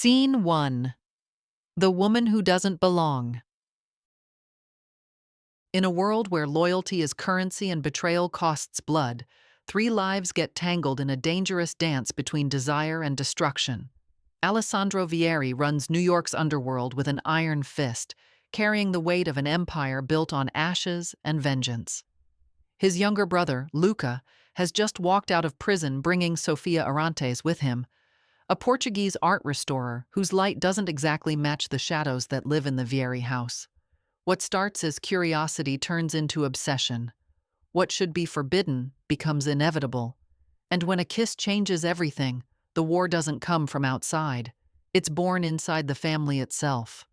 Scene 1. The Woman Who Doesn't Belong. In a world where loyalty is currency and betrayal costs blood, three lives get tangled in a dangerous dance between desire and destruction. Alessandro Vieri runs New York's underworld with an iron fist, carrying the weight of an empire built on ashes and vengeance. His younger brother, Luca, has just walked out of prison bringing Sofia Arantes with him, a Portuguese art restorer whose light doesn't exactly match the shadows that live in the Vieri house. What starts as curiosity turns into obsession. What should be forbidden becomes inevitable. And when a kiss changes everything, the war doesn't come from outside. It's born inside the family itself.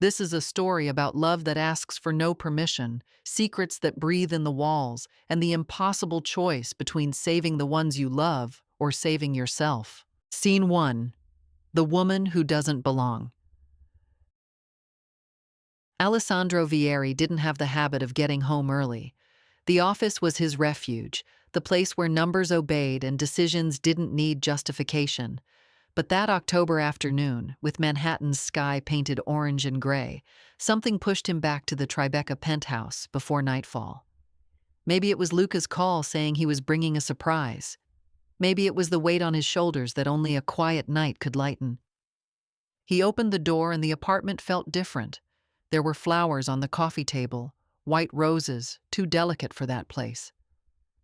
This is a story about love that asks for no permission, secrets that breathe in the walls, and the impossible choice between saving the ones you love or saving yourself. Scene 1. The Woman Who Doesn't Belong. Alessandro Vieri didn't have the habit of getting home early. The office was his refuge, the place where numbers obeyed and decisions didn't need justification. But that October afternoon, with Manhattan's sky painted orange and gray, something pushed him back to the Tribeca penthouse before nightfall. Maybe it was Luca's call saying he was bringing a surprise. Maybe it was the weight on his shoulders that only a quiet night could lighten. He opened the door and the apartment felt different. There were flowers on the coffee table, white roses, too delicate for that place.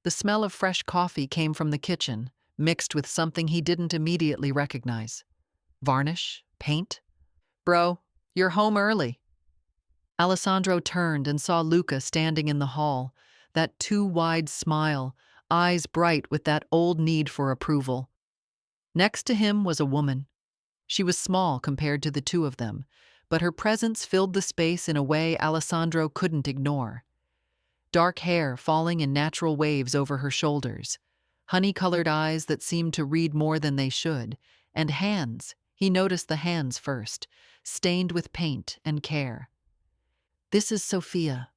The smell of fresh coffee came from the kitchen, mixed with something he didn't immediately recognize. Varnish? Paint? "Bro, you're home early." Alessandro turned and saw Luca standing in the hall, that too-wide smile, eyes bright with that old need for approval. Next to him was a woman. She was small compared to the two of them, but her presence filled the space in a way Alessandro couldn't ignore. Dark hair falling in natural waves over her shoulders, honey-colored eyes that seemed to read more than they should, and hands, he noticed the hands first, stained with paint and care. "This is Sofia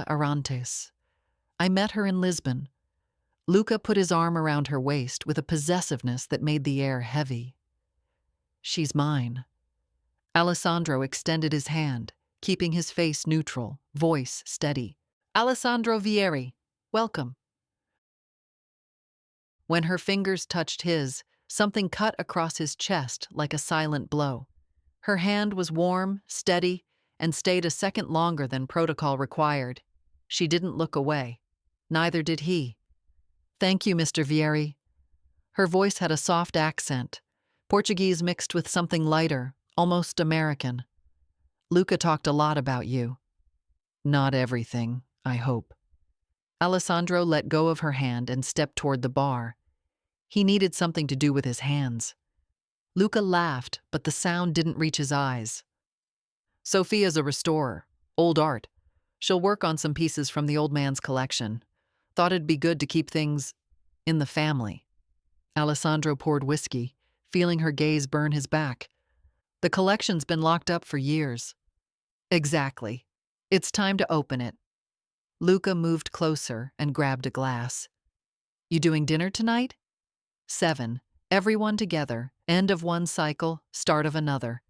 Arantes. I met her in Lisbon." Luca put his arm around her waist with a possessiveness that made the air heavy. "She's mine." Alessandro extended his hand, keeping his face neutral, voice steady. "Alessandro Vieri, welcome." When her fingers touched his, something cut across his chest like a silent blow. Her hand was warm, steady, and stayed a second longer than protocol required. She didn't look away. Neither did he. "Thank you, Mr. Vieri." Her voice had a soft accent, Portuguese mixed with something lighter, almost American. "Luca talked a lot about you." "Not everything, I hope." Alessandro let go of her hand and stepped toward the bar. He needed something to do with his hands. Luca laughed, but the sound didn't reach his eyes. "Sofia's a restorer, old art. She'll work on some pieces from the old man's collection. Thought it'd be good to keep things in the family." Alessandro poured whiskey, feeling her gaze burn his back. "The collection's been locked up for years." "Exactly. It's time to open it." Luca moved closer and grabbed a glass. "You doing dinner tonight?" 7. Everyone together, end of one cycle, start of another.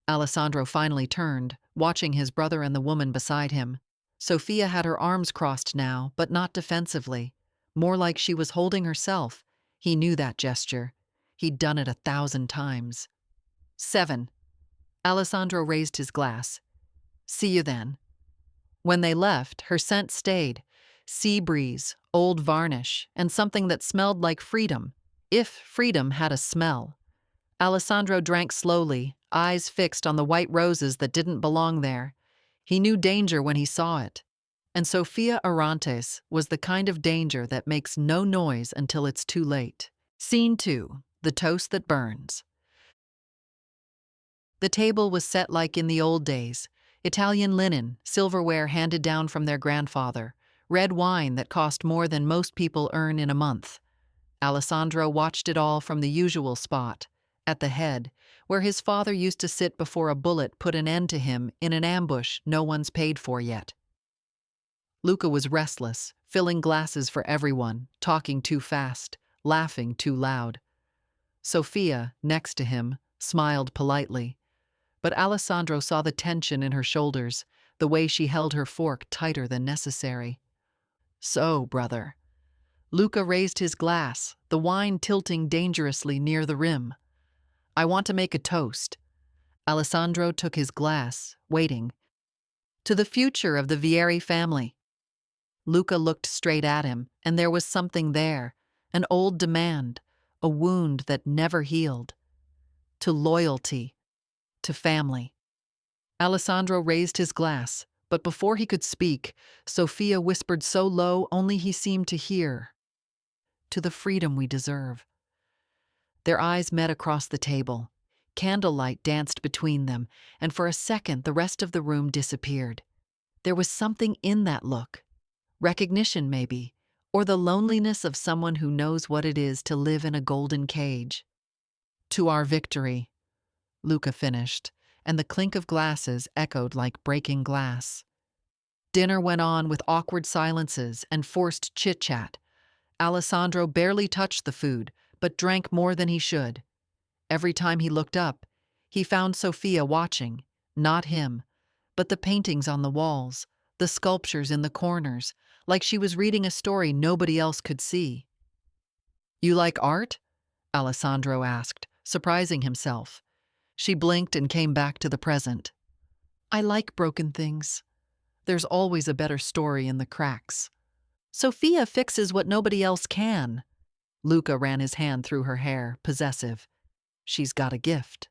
Alessandro finally turned, watching his brother and the woman beside him. Sofia had her arms crossed now, but not defensively. More like she was holding herself. He knew that gesture. He'd done it 1,000 times. 7. Alessandro raised his glass. "See you then." When they left, her scent stayed. Sea breeze, old varnish, and something that smelled like freedom, if freedom had a smell. Alessandro drank slowly, eyes fixed on the white roses that didn't belong there. He knew danger when he saw it. And Sofia Arantes was the kind of danger that makes no noise until it's too late. Scene 2. The Toast That Burns. The table was set like in the old days. Italian linen, silverware handed down from their grandfather, red wine that cost more than most people earn in a month. Alessandro watched it all from the usual spot, at the head, where his father used to sit before a bullet put an end to him in an ambush no one's paid for yet. Luca was restless, filling glasses for everyone, talking too fast, laughing too loud. Sofia, next to him, smiled politely, but Alessandro saw the tension in her shoulders, the way she held her fork tighter than necessary. So, brother. Luca raised his glass, the wine tilting dangerously near the rim. I want to make a toast. Alessandro took his glass, waiting. To the future of the Vieri family. Luca looked straight at him, and there was something there, an old demand, a wound that never healed. To loyalty, to family. Alessandro raised his glass, but before he could speak, Sophia whispered so low only he seemed to hear. To the freedom we deserve. Their eyes met across the table. Candlelight danced between them, and for a second the rest of the room disappeared. There was something in that look. Recognition, maybe, or the loneliness of someone who knows what it is to live in a golden cage. To our victory, Luca finished, and the clink of glasses echoed like breaking glass. Dinner went on with awkward silences and forced chit-chat. Alessandro barely touched the food, but drank more than he should. Every time he looked up, he found Sophia watching, not him, but the paintings on the walls, the sculptures in the corners, like she was reading a story nobody else could see. You like art? Alessandro asked, surprising himself. She blinked and came back to the present. I like broken things. There's always a better story in the cracks. Sophia fixes what nobody else can. Luca ran his hand through her hair, possessive. She's got a gift.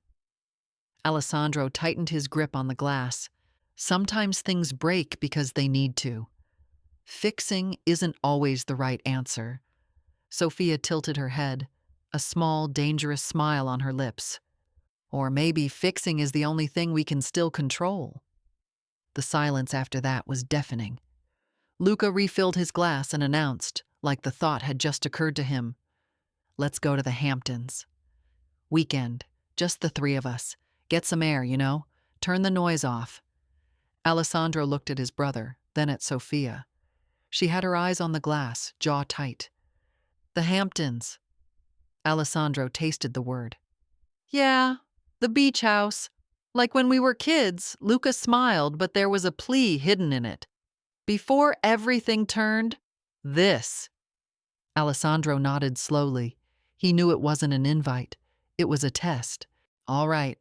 Alessandro tightened his grip on the glass. Sometimes things break because they need to. Fixing isn't always the right answer. Sophia tilted her head, a small, dangerous smile on her lips. Or maybe fixing is the only thing we can still control. The silence after that was deafening. Luca refilled his glass and announced, like the thought had just occurred to him, let's go to the Hamptons. Weekend, just the three of us. Get some air, you know? Turn the noise off. Alessandro looked at his brother, then at Sophia. She had her eyes on the glass, jaw tight. The Hamptons. Alessandro tasted the word. Yeah, the beach house. Like when we were kids, Luca smiled, but there was a plea hidden in it. Before everything turned, this. Alessandro nodded slowly. He knew it wasn't an invite. It was a test. All right.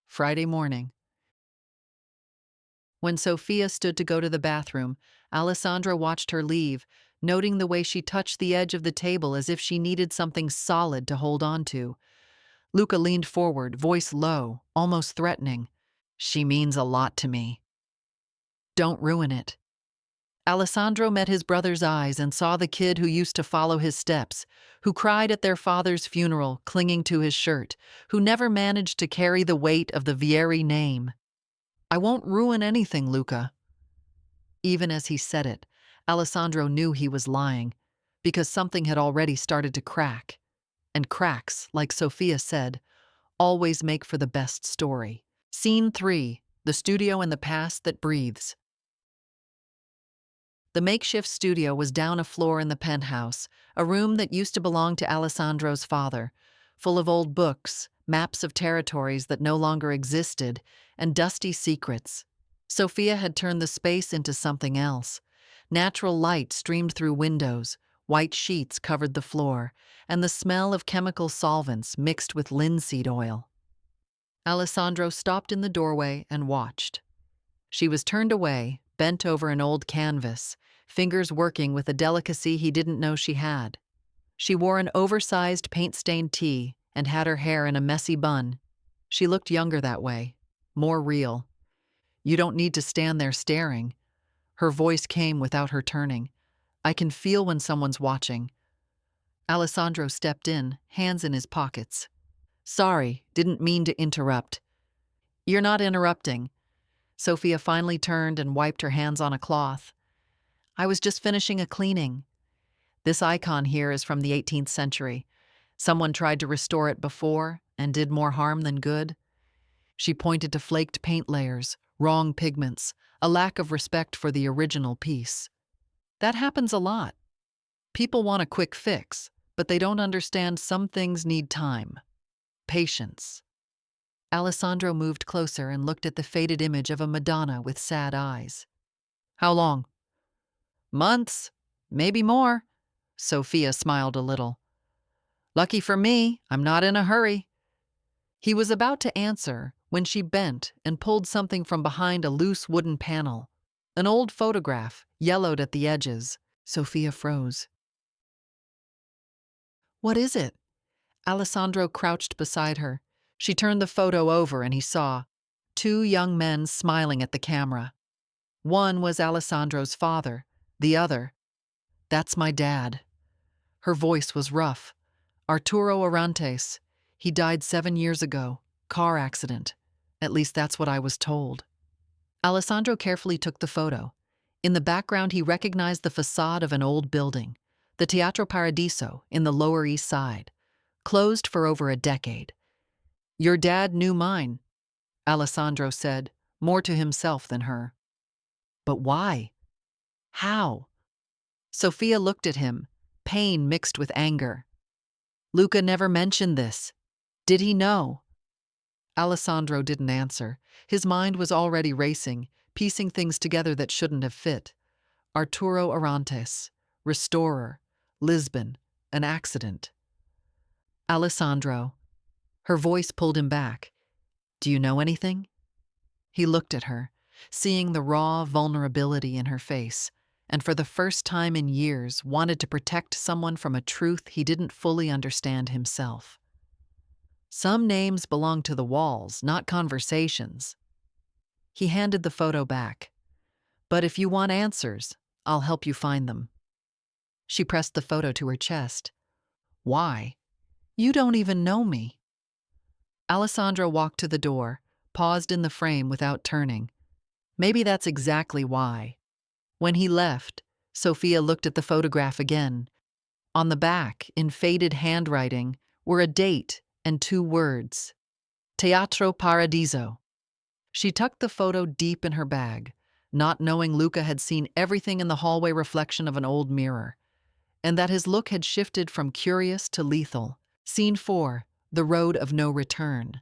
Friday morning. When Sophia stood to go to the bathroom, Alessandro watched her leave, noting the way she touched the edge of the table as if she needed something solid to hold on to. Luca leaned forward, voice low, almost threatening. She means a lot to me. Don't ruin it. Alessandro met his brother's eyes and saw the kid who used to follow his steps, who cried at their father's funeral, clinging to his shirt, who never managed to carry the weight of the Vieri name. I won't ruin anything, Luca. Even as he said it, Alessandro knew he was lying, because something had already started to crack. And cracks, like Sophia said, always make for the best story. Scene 3, the studio in the past that breathes. The makeshift studio was down a floor in the penthouse, a room that used to belong to Alessandro's father, full of old books, maps of territories that no longer existed, and dusty secrets. Sophia had turned the space into something else. Natural light streamed through windows, white sheets covered the floor, and the smell of chemical solvents mixed with linseed oil. Alessandro stopped in the doorway and watched. She was turned away, bent over an old canvas, fingers working with a delicacy he didn't know she had. She wore an oversized paint-stained tee and had her hair in a messy bun. She looked younger that way, more real. You don't need to stand there staring. Her voice came without her turning. I can feel when someone's watching. Alessandro stepped in, hands in his pockets. Sorry, didn't mean to interrupt. You're not interrupting. Sophia finally turned and wiped her hands on a cloth. I was just finishing a cleaning. This icon here is from the 18th century. Someone tried to restore it before and did more harm than good. She pointed to flaked paint layers, wrong pigments, a lack of respect for the original piece. That happens a lot. People want a quick fix, but they don't understand some things need time, patience. Alessandro moved closer and looked at the faded image of a Madonna with sad eyes. How long? Months, maybe more. Sophia smiled a little. Lucky for me, I'm not in a hurry. He was about to answer when she bent and pulled something from behind a loose wooden panel. An old photograph, yellowed at the edges. Sophia froze. What is it? Alessandro crouched beside her. She turned the photo over and he saw two young men smiling at the camera. One was Alessandro's father, the other, that's my dad. Her voice was rough. Arturo Orantes. He died 7 years ago. Car accident. At least that's what I was told. Alessandro carefully took the photo. In the background, he recognized the facade of an old building, the Teatro Paradiso in the Lower East Side, closed for over a decade. Your dad knew mine, Alessandro said, more to himself than her. But why? How? Sophia looked at him, pain mixed with anger. Luca never mentioned this. Did he know? Alessandro didn't answer. His mind was already racing, piecing things together that shouldn't have fit. Arturo Orantes, restorer, Lisbon, an accident. Alessandro. Her voice pulled him back. Do you know anything? He looked at her, seeing the raw vulnerability in her face, and for the first time in years wanted to protect someone from a truth he didn't fully understand himself. Some names belong to the walls, not conversations. He handed the photo back. But if you want answers, I'll help you find them. She pressed the photo to her chest. Why? You don't even know me. Alessandro walked to the door, paused in the frame without turning. Maybe that's exactly why. When he left, Sophia looked at the photograph again. On the back, in faded handwriting, were a date and 2 words. Teatro Paradiso. She tucked the photo deep in her bag, not knowing Luca had seen everything in the hallway reflection of an old mirror, and that his look had shifted from curious to lethal. Scene 4, The Road of No Return.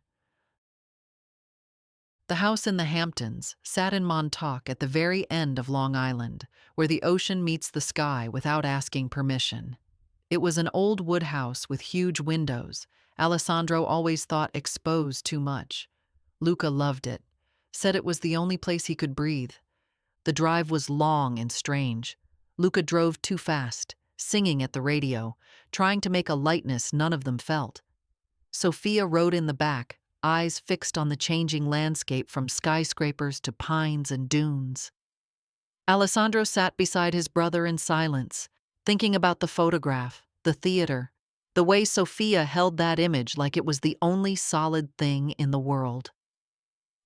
The house in the Hamptons sat in Montauk at the very end of Long Island, where the ocean meets the sky without asking permission. It was an old wood house with huge windows. Alessandro always thought exposed too much. Luca loved it, said it was the only place he could breathe. The drive was long and strange. Luca drove too fast, singing at the radio, trying to make a lightness none of them felt. Sophia rode in the back, eyes fixed on the changing landscape from skyscrapers to pines and dunes. Alessandro sat beside his brother in silence, thinking about the photograph, the theater, the way Sophia held that image like it was the only solid thing in the world.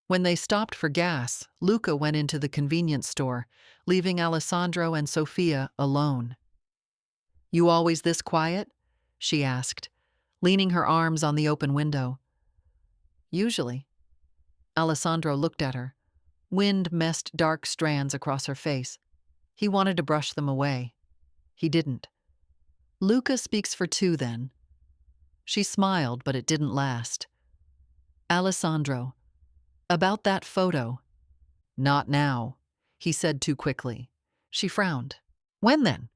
When they stopped for gas, Luca went into the convenience store, leaving Alessandro and Sophia alone. You always this quiet? She asked, leaning her arms on the open window. Usually. Alessandro looked at her. Wind messed dark strands across her face. He wanted to brush them away. He didn't. Luca speaks for 2 then. She smiled, but it didn't last. Alessandro. About that photo. Not now, he said too quickly. She frowned. When then?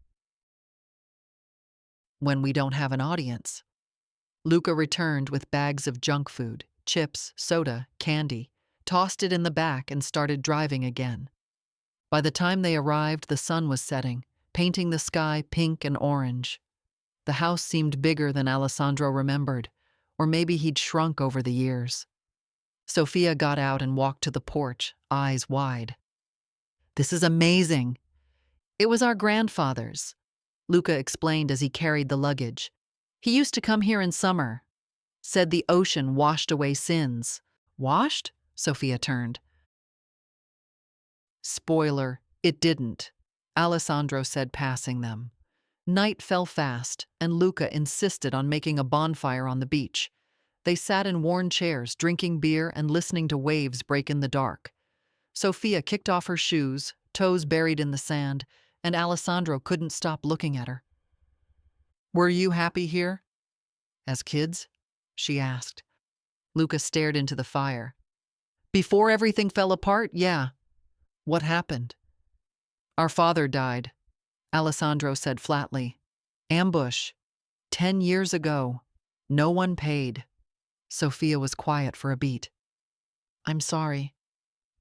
When we don't have an audience. Luca returned with bags of junk food, chips, soda, candy, tossed it in the back and started driving again. By the time they arrived, the sun was setting, painting the sky pink and orange. The house seemed bigger than Alessandro remembered, or maybe he'd shrunk over the years. Sophia got out and walked to the porch, eyes wide. This is amazing. It was our grandfather's, Luca explained as he carried the luggage. He used to come here in summer. Said the ocean washed away sins. Washed? Sophia turned. Spoiler, it didn't, Alessandro said, passing them. Night fell fast, and Luca insisted on making a bonfire on the beach. They sat in worn chairs, drinking beer and listening to waves break in the dark. Sophia kicked off her shoes, toes buried in the sand, and Alessandro couldn't stop looking at her. Were you happy here? As kids? She asked. Luca stared into the fire. Before everything fell apart, yeah. What happened? Our father died, Alessandro said flatly. Ambush. 10 years ago. No one paid. Sophia was quiet for a beat. I'm sorry.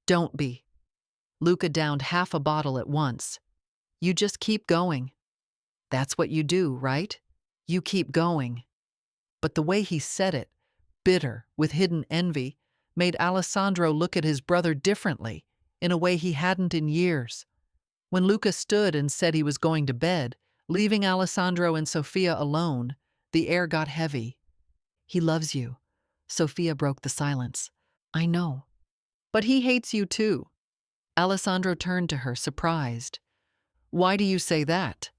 Don't be. Luca downed half a bottle at once. You just keep going. That's what you do, right? You keep going. But the way he said it, bitter, with hidden envy, made Alessandro look at his brother differently, in a way he hadn't in years. When Luca stood and said he was going to bed, leaving Alessandro and Sophia alone, the air got heavy. He loves you. Sophia broke the silence. I know. But he hates you too. Alessandro turned to her, surprised. Why do you say that?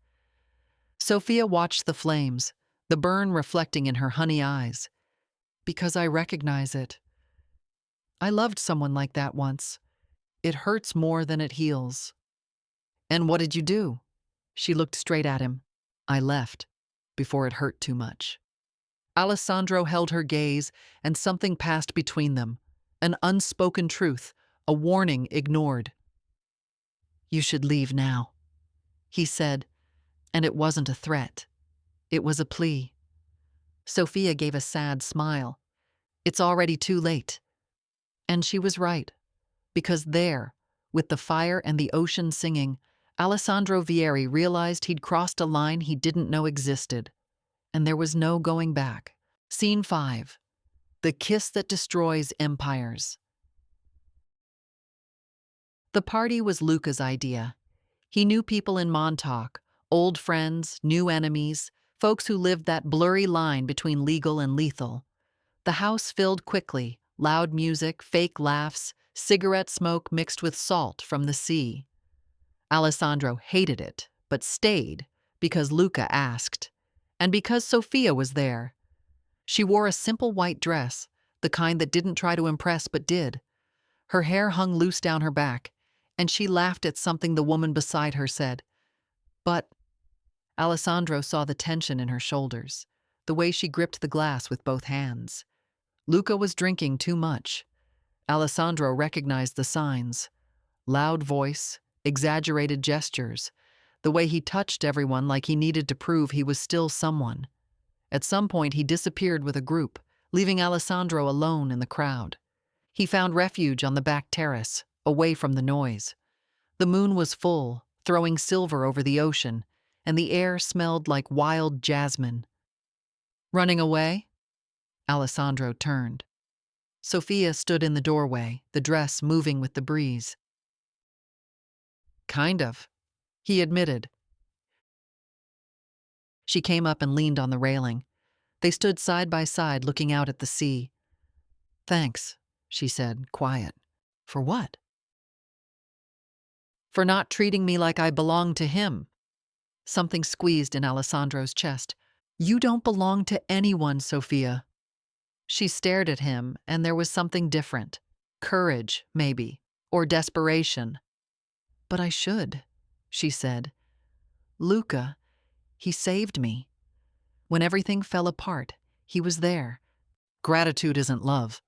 Sophia watched the flames, the burn reflecting in her honey eyes. Because I recognize it. I loved someone like that once. It hurts more than it heals. And what did you do? She looked straight at him. I left, before it hurt too much. Alessandro held her gaze, and something passed between them. An unspoken truth, a warning ignored. You should leave now, he said, and it wasn't a threat. It was a plea. Sophia gave a sad smile. It's already too late. And she was right, because there, with the fire and the ocean singing, Alessandro Vieri realized he'd crossed a line he didn't know existed. And there was no going back. Scene 5. The Kiss That Destroys Empires. The party was Luca's idea. He knew people in Montauk, old friends, new enemies, folks who lived that blurry line between legal and lethal. The house filled quickly, loud music, fake laughs, cigarette smoke mixed with salt from the sea. Alessandro hated it, but stayed, because Luca asked. And because Sophia was there. She wore a simple white dress, the kind that didn't try to impress but did. Her hair hung loose down her back, and she laughed at something the woman beside her said. But Alessandro saw the tension in her shoulders, the way she gripped the glass with both hands. Luca was drinking too much. Alessandro recognized the signs. Loud voice, exaggerated gestures, the way he touched everyone like he needed to prove he was still someone. At some point, he disappeared with a group, leaving Alessandro alone in the crowd. He found refuge on the back terrace, away from the noise. The moon was full, throwing silver over the ocean, and the air smelled like wild jasmine. Running away? Alessandro turned. Sophia stood in the doorway, the dress moving with the breeze. Kind of, he admitted. She came up and leaned on the railing. They stood side by side, looking out at the sea. Thanks, she said, quiet. For what? For not treating me like I belonged to him. Something squeezed in Alessandro's chest. You don't belong to anyone, Sophia. She stared at him, and there was something different. Courage, maybe, or desperation. But I should, she said. Luca, he saved me. When everything fell apart, he was there. Gratitude isn't love.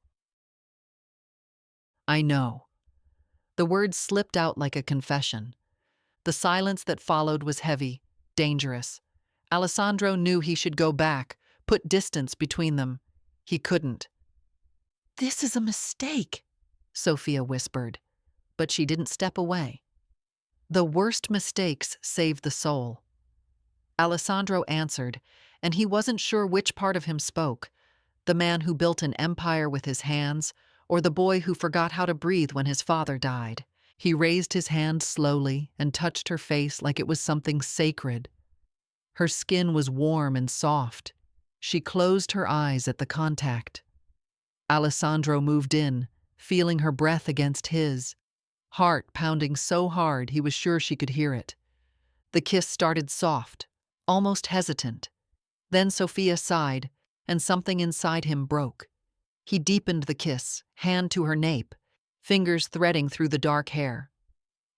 I know. The words slipped out like a confession. The silence that followed was heavy, dangerous. Alessandro knew he should go back, put distance between them. He couldn't. This is a mistake, Sophia whispered, but she didn't step away. The worst mistakes save the soul. Alessandro answered, and he wasn't sure which part of him spoke, the man who built an empire with his hands, or the boy who forgot how to breathe when his father died. He raised his hand slowly and touched her face like it was something sacred. Her skin was warm and soft. She closed her eyes at the contact. Alessandro moved in, feeling her breath against his, heart pounding so hard he was sure she could hear it. The kiss started soft, almost hesitant. Then Sophia sighed, and something inside him broke. He deepened the kiss, hand to her nape, fingers threading through the dark hair.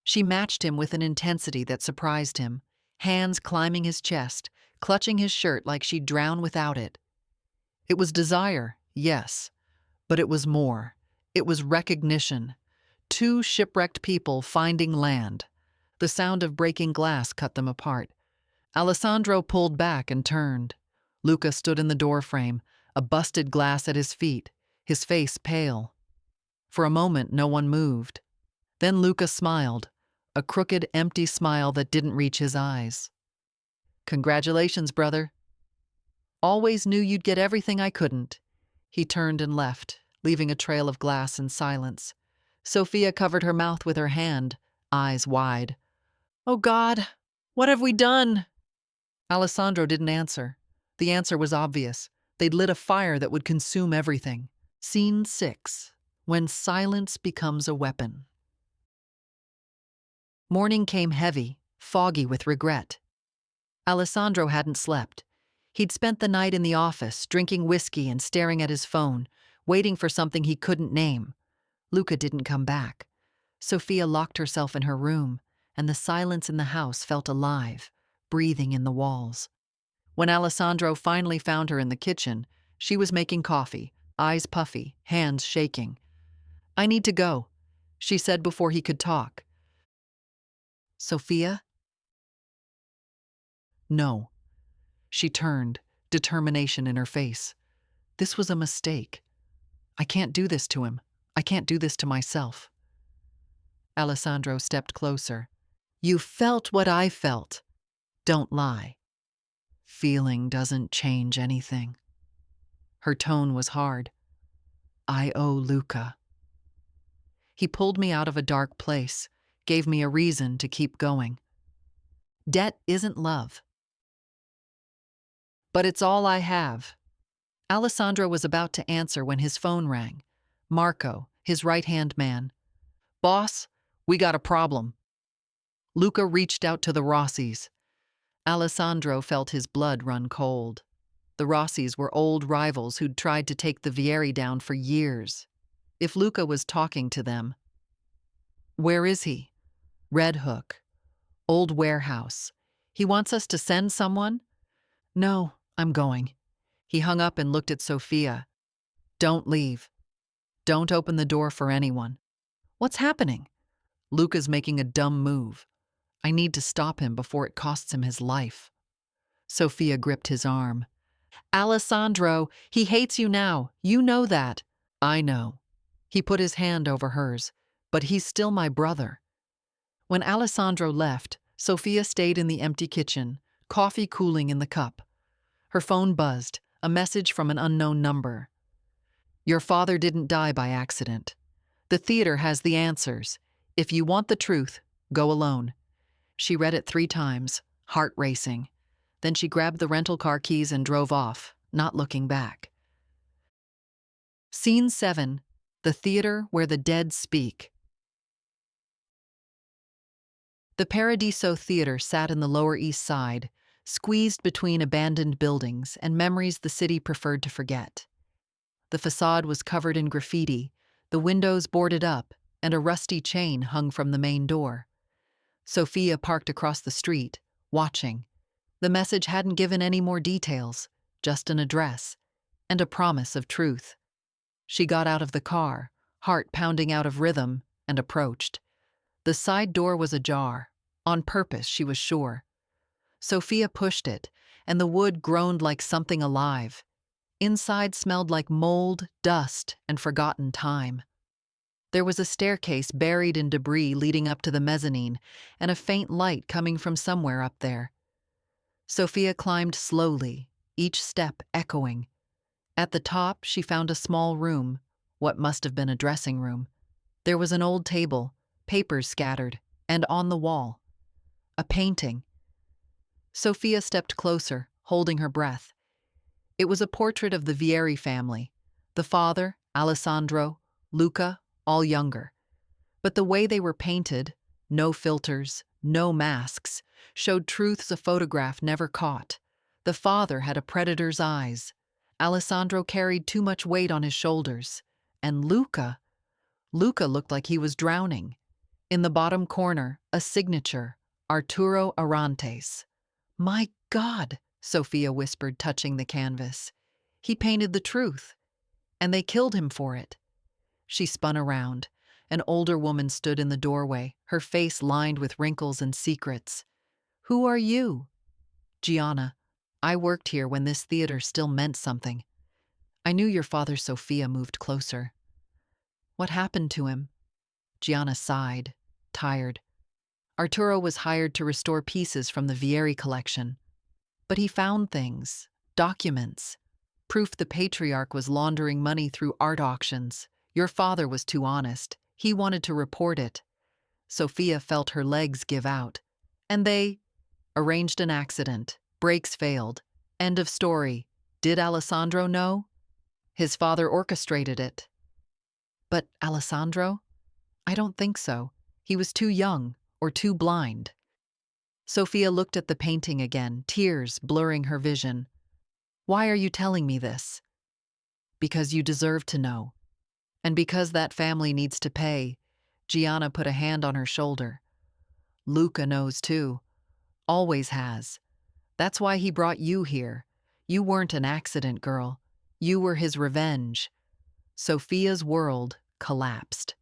She matched him with an intensity that surprised him, hands climbing his chest, clutching his shirt like she'd drown without it. It was desire, yes, But it was more. It was recognition. Two shipwrecked people finding land. The sound of breaking glass cut them apart. Alessandro pulled back and turned. Luca stood in the doorframe, a busted glass at his feet, his face pale. For a moment, no one moved. Then Luca smiled, a crooked, empty smile that didn't reach his eyes. "Congratulations, brother. Always knew you'd get everything I couldn't." He turned and left, leaving a trail of glass and silence. Sophia covered her mouth with her hand, eyes wide. "Oh God, what have we done?" Alessandro didn't answer. The answer was obvious. They'd lit a fire that would consume everything. Scene 6. When silence becomes a weapon. Morning came heavy, foggy with regret. Alessandro hadn't slept. He'd spent the night in the office, drinking whiskey and staring at his phone, waiting for something he couldn't name. Luca didn't come back. Sophia locked herself in her room, and the silence in the house felt alive, breathing in the walls. When Alessandro finally found her in the kitchen, she was making coffee, eyes puffy, hands shaking. "I need to go," she said before he could talk. "Sophia?" "No." She turned, determination in her face. "This was a mistake. I can't do this to him. I can't do this to myself." Alessandro stepped closer. "You felt what I felt. Don't lie. Feeling doesn't change anything." Her tone was hard. "I owe Luca. He pulled me out of a dark place, gave me a reason to keep going. Debt isn't love. But it's all I have." Alessandro was about to answer when his phone rang. Marco, his right-hand man. "Boss, we got a problem." Luca reached out to the Rossis. Alessandro felt his blood run cold. The Rossis were old rivals who'd tried to take the Vieri down for years. If Luca was talking to them. "Where is he?" "Red Hook. Old warehouse. He wants us to send someone?" "No, I'm going." He hung up and looked at Sophia. "Don't leave. Don't open the door for anyone." "What's happening?" "Luca's making a dumb move. I need to stop him before it costs him his life." Sophia gripped his arm. "Alessandro, he hates you now. You know that." "I know." He put his hand over hers. "But he's still my brother." When Alessandro left, Sophia stayed in the empty kitchen, coffee cooling in the cup. Her phone buzzed, a message from an unknown number. "Your father didn't die by accident. The theater has the answers. If you want the truth, go alone." She read it 3 times, heart racing. Then she grabbed the rental car keys and drove off, not looking back. Scene 7. The theater where the dead speak. The Paradiso Theater sat in the Lower East Side, squeezed between abandoned buildings and memories the city preferred to forget. The facade was covered in graffiti, the windows boarded up, and a rusty chain hung from the main door. Sophia parked across the street, watching. The message hadn't given any more details, just an address, and a promise of truth. She got out of the car, heart pounding out of rhythm, and approached. The side door was ajar, on purpose, she was sure. Sophia pushed it, and the wood groaned like something alive. Inside smelled like mold, dust, and forgotten time. There was a staircase buried in debris leading up to the mezzanine, and a faint light coming from somewhere up there. Sophia climbed slowly, each step echoing. At the top, she found a small room, what must have been a dressing room. There was an old table, papers scattered, and on the wall, a painting. Sophia stepped closer, holding her breath. It was a portrait of the Vieri family, the father, Alessandro, Luca, all younger. But the way they were painted, no filters, no masks, showed truths a photograph never caught. The father had a predator's eyes. Alessandro carried too much weight on his shoulders. And Luca looked like he was drowning. In the bottom corner, a signature, Arturo Arantes. "My God," Sophia whispered, touching the canvas. "He painted the truth. And they killed him for it. She spun around. An older woman stood in the doorway, her face lined with wrinkles and secrets. Who are you? Gianna. I worked here when this theater still meant something. I knew your father. Sophia moved closer. What happened to him? Gianna sighed, tired. Arturo was hired to restore pieces from the Vieri collection. But he found things, documents, proof the patriarch was laundering money through art auctions. Your father was too honest. He wanted to report it. Sophia felt her legs give out. And they arranged an accident. Brakes failed. End of story. Did Alessandro know? His father orchestrated it. But Alessandro? I don't think so. He was too young or too blind. Sophia looked at the painting again, tears blurring her vision. Why are you telling me this? Because you deserve to know. And because that family needs to pay. Gianna put a hand on her shoulder. Luca knows too. Always has. That's why he brought you here. You weren't an accident, girl. You were his revenge. Sophia's world collapsed.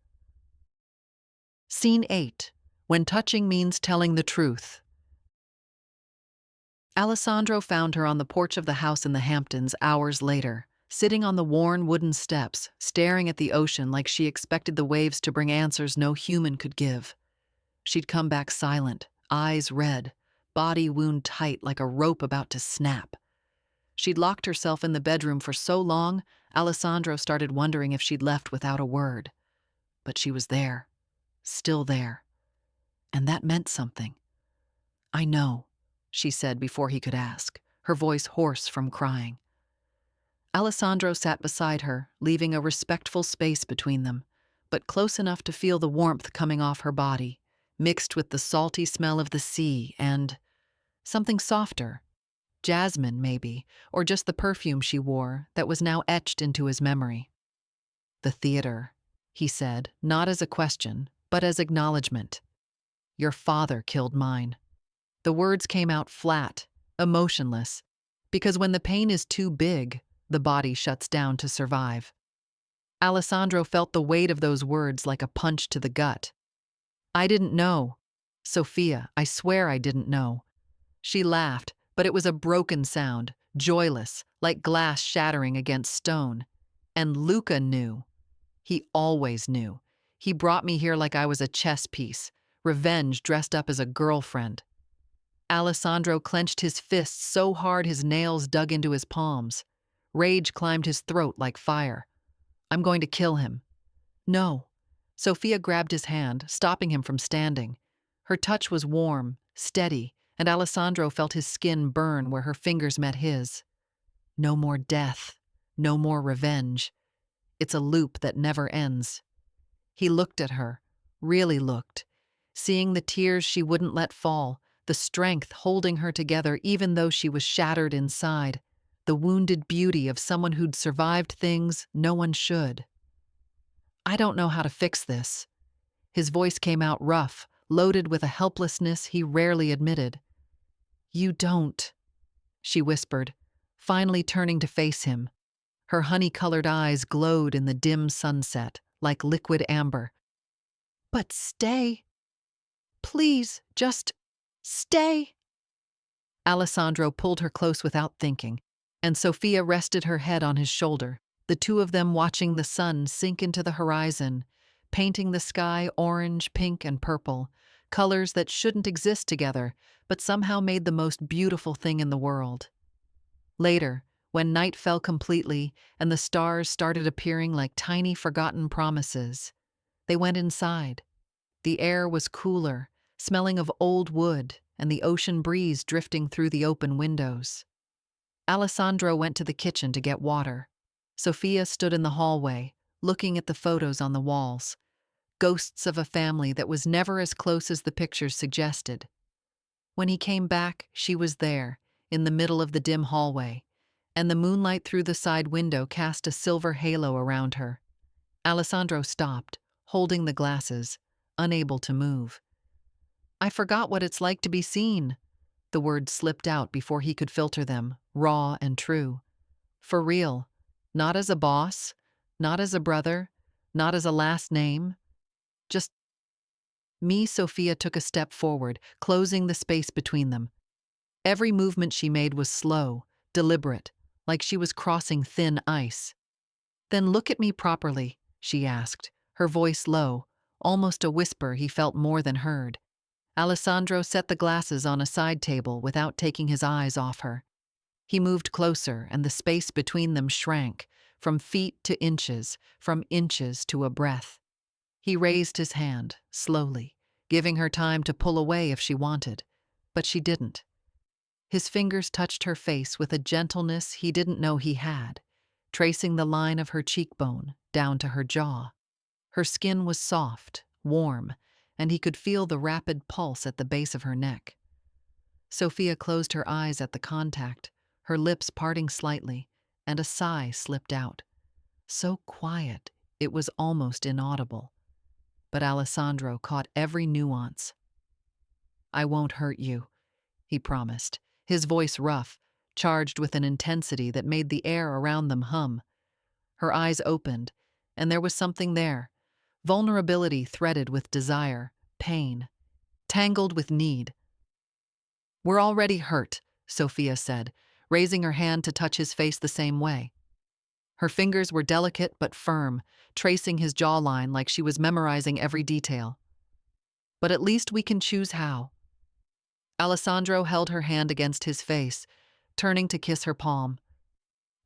Scene 8. When touching means telling the truth. Alessandro found her on the porch of the house in the Hamptons hours later, sitting on the worn wooden steps, staring at the ocean like she expected the waves to bring answers no human could give. She'd come back silent, eyes red, body wound tight like a rope about to snap. She'd locked herself in the bedroom for so long, Alessandro started wondering if she'd left without a word. But she was there, still there. And that meant something. I know, she said before he could ask, her voice hoarse from crying. Alessandro sat beside her, leaving a respectful space between them, but close enough to feel the warmth coming off her body, mixed with the salty smell of the sea and something softer. Jasmine, maybe, or just the perfume she wore that was now etched into his memory. The theater, he said, not as a question, but as acknowledgement. Your father killed mine. The words came out flat, emotionless, because when the pain is too big, the body shuts down to survive. Alessandro felt the weight of those words like a punch to the gut. I didn't know. Sophia, I swear I didn't know. She laughed, but it was a broken sound, joyless, like glass shattering against stone. And Luca knew. He always knew. He brought me here like I was a chess piece, revenge dressed up as a girlfriend. Alessandro clenched his fists so hard his nails dug into his palms. Rage climbed his throat like fire. I'm going to kill him. No. Sophia grabbed his hand, stopping him from standing. Her touch was warm, steady, and Alessandro felt his skin burn where her fingers met his. No more death. No more revenge. It's a loop that never ends. He looked at her, really looked, seeing the tears she wouldn't let fall, the strength holding her together even though she was shattered inside, the wounded beauty of someone who'd survived things no one should. I don't know how to fix this. His voice came out rough, loaded with a helplessness he rarely admitted. You don't, she whispered, finally turning to face him. Her honey-colored eyes glowed in the dim sunset, like liquid amber. But stay. Please, just stay. Alessandro pulled her close without thinking, and Sophia rested her head on his shoulder, the two of them watching the sun sink into the horizon, painting the sky orange, pink, and purple, colors that shouldn't exist together, but somehow made the most beautiful thing in the world. Later, when night fell completely and the stars started appearing like tiny forgotten promises, they went inside. The air was cooler, smelling of old wood and the ocean breeze drifting through the open windows. Alessandro went to the kitchen to get water. Sophia stood in the hallway, looking at the photos on the walls, ghosts of a family that was never as close as the pictures suggested. When he came back, she was there, in the middle of the dim hallway, and the moonlight through the side window cast a silver halo around her. Alessandro stopped, holding the glasses, unable to move. I forgot what it's like to be seen. The words slipped out before he could filter them, raw and true. For real, not as a boss, Not as a brother, not as a last name, just me. Sophia took a step forward, closing the space between them. Every movement she made was slow, deliberate, like she was crossing thin ice. Then look at me properly, she asked, her voice low, almost a whisper he felt more than heard. Alessandro set the glasses on a side table without taking his eyes off her. He moved closer, and the space between them shrank, from feet to inches, from inches to a breath. He raised his hand, slowly, giving her time to pull away if she wanted. But she didn't. His fingers touched her face with a gentleness he didn't know he had, tracing the line of her cheekbone down to her jaw. Her skin was soft, warm, and he could feel the rapid pulse at the base of her neck. Sophia closed her eyes at the contact, her lips parting slightly, and a sigh slipped out. So quiet, it was almost inaudible. But Alessandro caught every nuance. "I won't hurt you," he promised, his voice rough, charged with an intensity that made the air around them hum. Her eyes opened, and there was something there. Vulnerability threaded with desire, pain, tangled with need. "We're already hurt," Sophia said, raising her hand to touch his face the same way. Her fingers were delicate but firm, tracing his jawline like she was memorizing every detail. "But at least we can choose how." Alessandro held her hand against his face, turning to kiss her palm.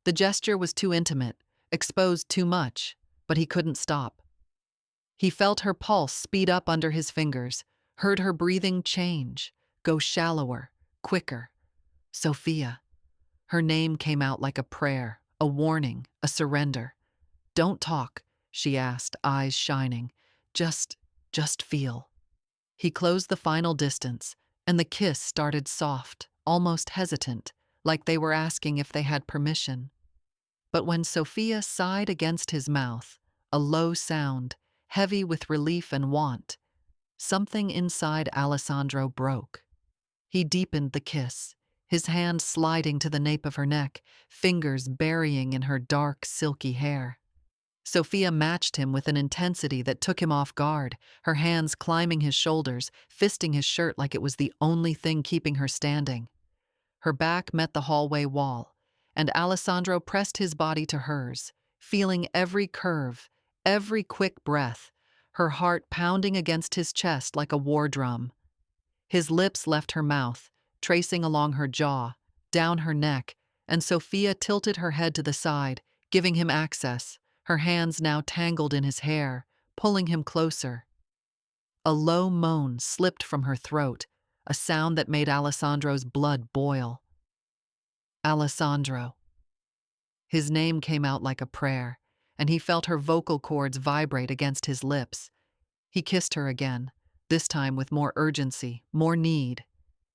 The gesture was too intimate, exposed too much, but he couldn't stop. He felt her pulse speed up under his fingers, heard her breathing change, go shallower, quicker. Sophia. Her name came out like a prayer, a warning, a surrender. "Don't talk," she asked, eyes shining. Just feel." He closed the final distance, and the kiss started soft, almost hesitant, like they were asking if they had permission. But when Sophia sighed against his mouth, a low sound, heavy with relief and want, something inside Alessandro broke. He deepened the kiss, his hand sliding to the nape of her neck, fingers burying in her dark, silky hair. Sophia matched him with an intensity that took him off guard, her hands climbing his shoulders, fisting his shirt like it was the only thing keeping her standing. Her back met the hallway wall, and Alessandro pressed his body to hers, feeling every curve, every quick breath, her heart pounding against his chest like a war drum. His lips left her mouth, tracing along her jaw, down her neck, and Sophia tilted her head to the side, giving him access, her hands now tangled in his hair, pulling him closer. A low moan slipped from her throat, a sound that made Alessandro's blood boil. Alessandro. His name came out like a prayer, and he felt her vocal cords vibrate against his lips. He kissed her again, this time with more urgency, more need.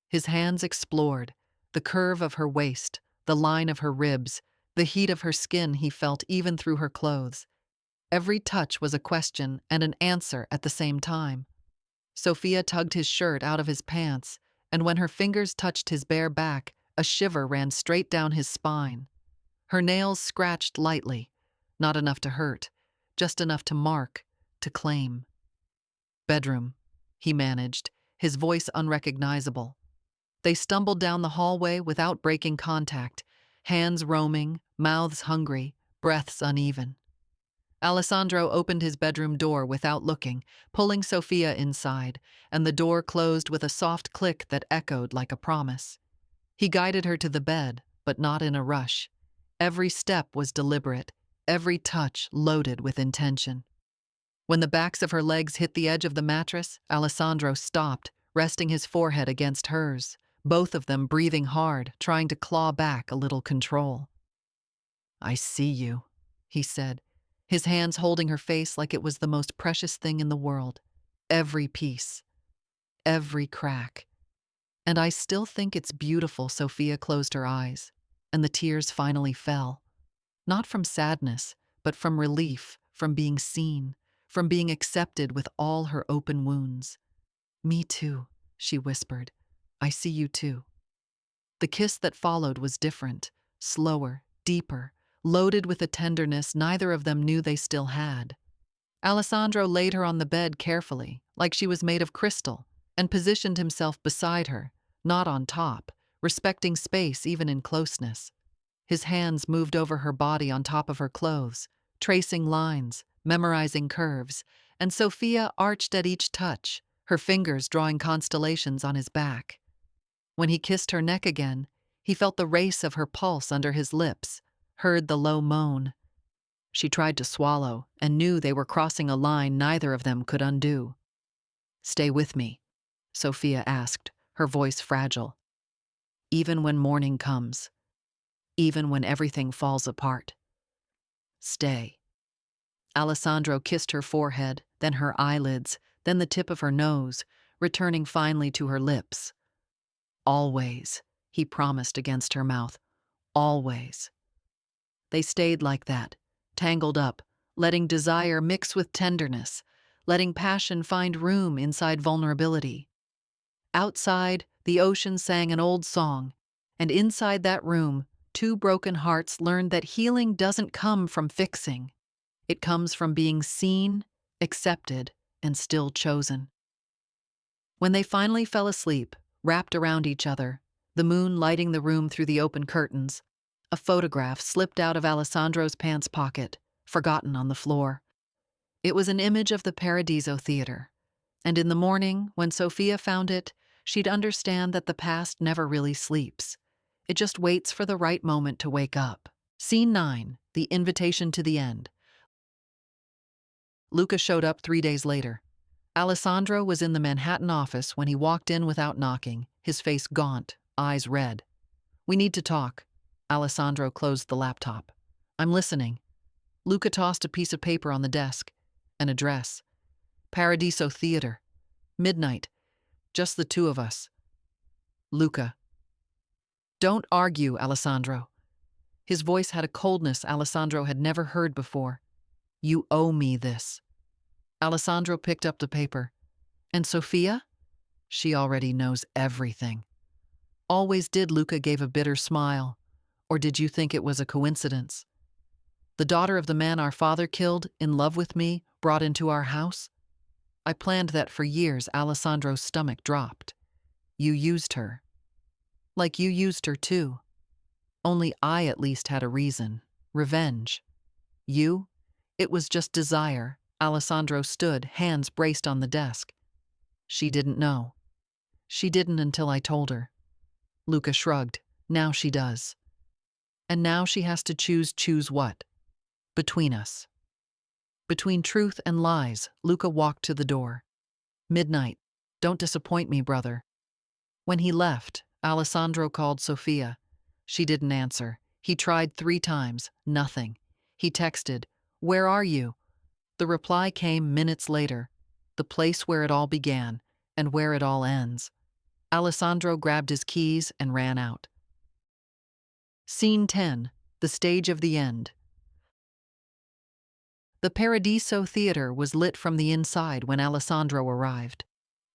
His hands explored, the curve of her waist, the line of her ribs, the heat of her skin he felt even through her clothes. Every touch was a question and an answer at the same time. Sophia tugged his shirt out of his pants, and when her fingers touched his bare back, a shiver ran straight down his spine. Her nails scratched lightly, not enough to hurt, just enough to mark, to claim. "Bedroom," he managed, his voice unrecognizable. They stumbled down the hallway without breaking contact, hands roaming, mouths hungry, breaths uneven. Alessandro opened his bedroom door without looking, pulling Sophia inside, and the door closed with a soft click that echoed like a promise. He guided her to the bed, but not in a rush. Every step was deliberate, every touch loaded with intention. When the backs of her legs hit the edge of the mattress, Alessandro stopped, resting his forehead against hers, both of them breathing hard, trying to claw back a little control. "I see you," he said, his hands holding her face like it was the most precious thing in the world. Every piece, every crack. "And I still think it's beautiful." Sophia closed her eyes, and the tears finally fell. Not from sadness, but from relief, from being seen, from being accepted with all her open wounds. "Me too," she whispered. "I see you too." The kiss that followed was different, slower, deeper, loaded with a tenderness neither of them knew they still had. Alessandro laid her on the bed carefully, like she was made of crystal, and positioned himself beside her, not on top, respecting space even in closeness. His hands moved over her body on top of her clothes, tracing lines, memorizing curves, and Sophia arched at each touch, her fingers drawing constellations on his back. When he kissed her neck again, he felt the race of her pulse under his lips, heard the low moan. She tried to swallow and knew they were crossing a line neither of them could undo. "Stay with me," Sophia asked, her voice fragile. "Even when morning comes, even when everything falls apart. Stay." Alessandro kissed her forehead, then her eyelids, then the tip of her nose, returning finally to her lips. "Always," he promised against her mouth. "Always." They stayed like that, tangled up, letting desire mix with tenderness, letting passion find room inside vulnerability. Outside, the ocean sang an old song, and inside that room, two broken hearts learned that healing doesn't come from fixing. It comes from being seen, accepted, and still chosen. When they finally fell asleep, wrapped around each other, the moon lighting the room through the open curtains, a photograph slipped out of Alessandro's pants pocket, forgotten on the floor. It was an image of the Paradiso Theater, and in the morning, when Sophia found it, she'd understand that the past never really sleeps. It just waits for the right moment to wake up. Scene 9, the invitation to the end. Luca showed up 3 days later. Alessandro was in the Manhattan office when he walked in without knocking, his face gaunt, eyes red. "We need to talk." Alessandro closed the laptop. "I'm listening." Luca tossed a piece of paper on the desk. An address. Paradiso Theater. Midnight. Just the two of us. Luca. "Don't argue, Alessandro." His voice had a coldness Alessandro had never heard before. "You owe me this." Alessandro picked up the paper. "And Sophia?" "She already knows everything." "Always did." Luca gave a bitter smile. "Or did you think it was a coincidence? The daughter of the man our father killed, in love with me, brought into our house? I planned that for years." Alessandro's stomach dropped. "You used her. Like you used her too. Only I at least had a reason. Revenge. You? It was just desire." Alessandro stood, hands braced on the desk. "She didn't know. She didn't until I told her." Luca shrugged. "Now she does. And now she has to choose what? Between us. Between truth and lies." Luca walked to the door. "Midnight. Don't disappoint me, brother." When he left, Alessandro called Sophia. She didn't answer. He tried 3 times. Nothing. He texted, "Where are you?" The reply came minutes later. "The place where it all began, and where it all ends." Alessandro grabbed his keys and ran out. Scene 10, the stage of the end. The Paradiso Theater was lit from the inside when Alessandro arrived.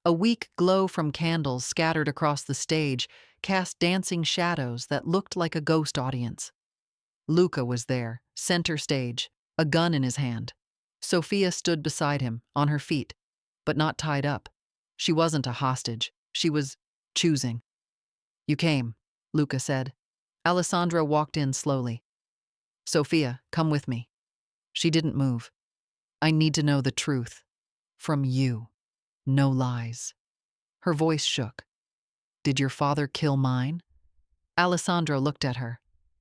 A weak glow from candles scattered across the stage cast dancing shadows that looked like a ghost audience. Luca was there, center stage, a gun in his hand. Sophia stood beside him, on her feet, but not tied up. She wasn't a hostage. She was choosing. "You came," Luca said. Alessandro walked in slowly. "Sophia, come with me." She didn't move. "I need to know the truth. From you. No lies." Her voice shook. "Did your father kill mine?" Alessandro looked at her.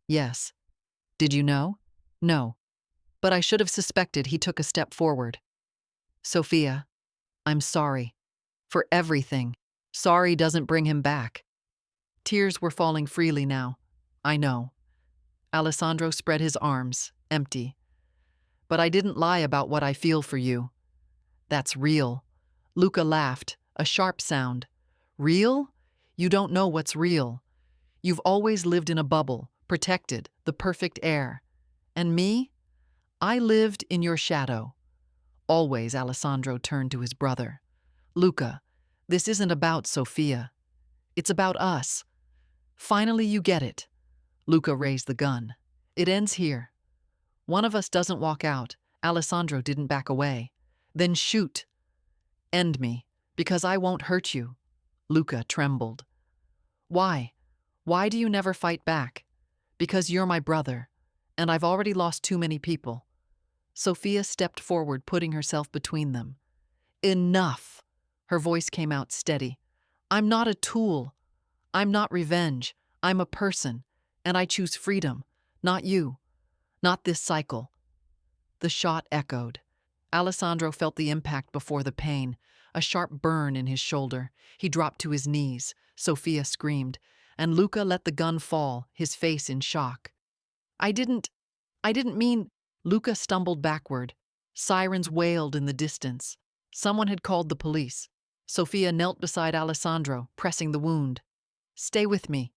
"Yes." "Did you know?" "No. But I should have suspected." He took a step forward. "Sophia, I'm sorry. For everything. Sorry doesn't bring him back." Tears were falling freely now. "I know." Alessandro spread his arms, empty. "But I didn't lie about what I feel for you. That's real." Luca laughed, a sharp sound. "Real? You don't know what's real. You've always lived in a bubble, protected, the perfect air. And me? I lived in your shadow. Always." Alessandro turned to his brother. "Luca, this isn't about Sophia. It's about us. Finally you get it." Luca raised the gun. "It ends here. One of us doesn't walk out. Alessandro didn't back away. Then shoot. End me, because I won't hurt you. Luca trembled. Why? Why do you never fight back? Because you're my brother, and I've already lost too many people. Sofia stepped forward, putting herself between them. Enough! Her voice came out steady. I'm not a tool. I'm not revenge. I'm a person, and I choose freedom, not you, not this cycle. The shot echoed. Alessandro felt the impact before the pain, a sharp burn in his shoulder. He dropped to his knees. Sofia screamed, and Luca let the gun fall, his face in shock. I didn't mean. Luca stumbled backward. Sirens wailed in the distance. Someone had called the police. Sofia knelt beside Alessandro, pressing the wound. Stay with me.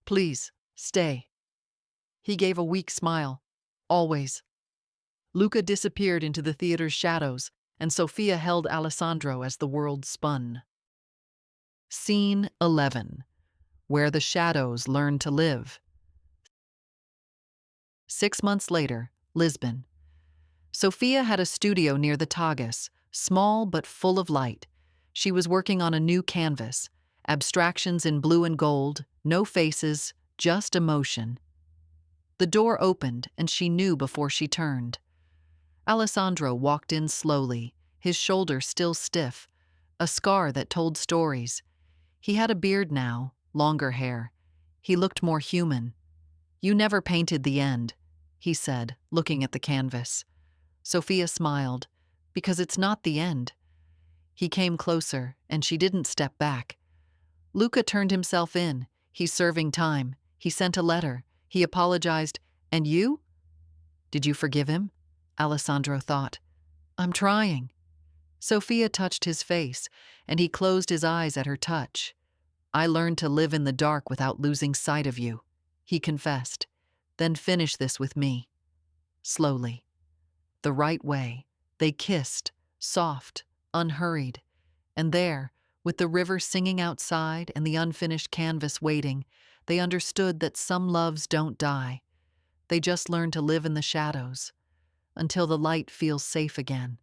Please, stay. He gave a weak smile. Always. Luca disappeared into the theater's shadows, and Sofia held Alessandro as the world spun. Scene 11. Where the shadows learn to live. 6 months later, Lisbon. Sofia had a studio near the Tagus, small but full of light. She was working on a new canvas, abstractions in blue and gold, no faces, just emotion. The door opened, and she knew before she turned. Alessandro walked in slowly, his shoulder still stiff, a scar that told stories. He had a beard now, longer hair. He looked more human. You never painted the end, he said, looking at the canvas. Sofia smiled, because it's not the end. He came closer, and she didn't step back. Luca turned himself in. He's serving time. He sent a letter. He apologized. And you? Did you forgive him? Alessandro thought. I'm trying. Sofia touched his face, and he closed his eyes at her touch. I learned to live in the dark without losing sight of you, he confessed. Then finish this with me. Slowly. The right way. They kissed, soft, unhurried. And there, with the river singing outside and the unfinished canvas waiting, they understood that some loves don't die. They just learn to live in the shadows, until the light feels safe again.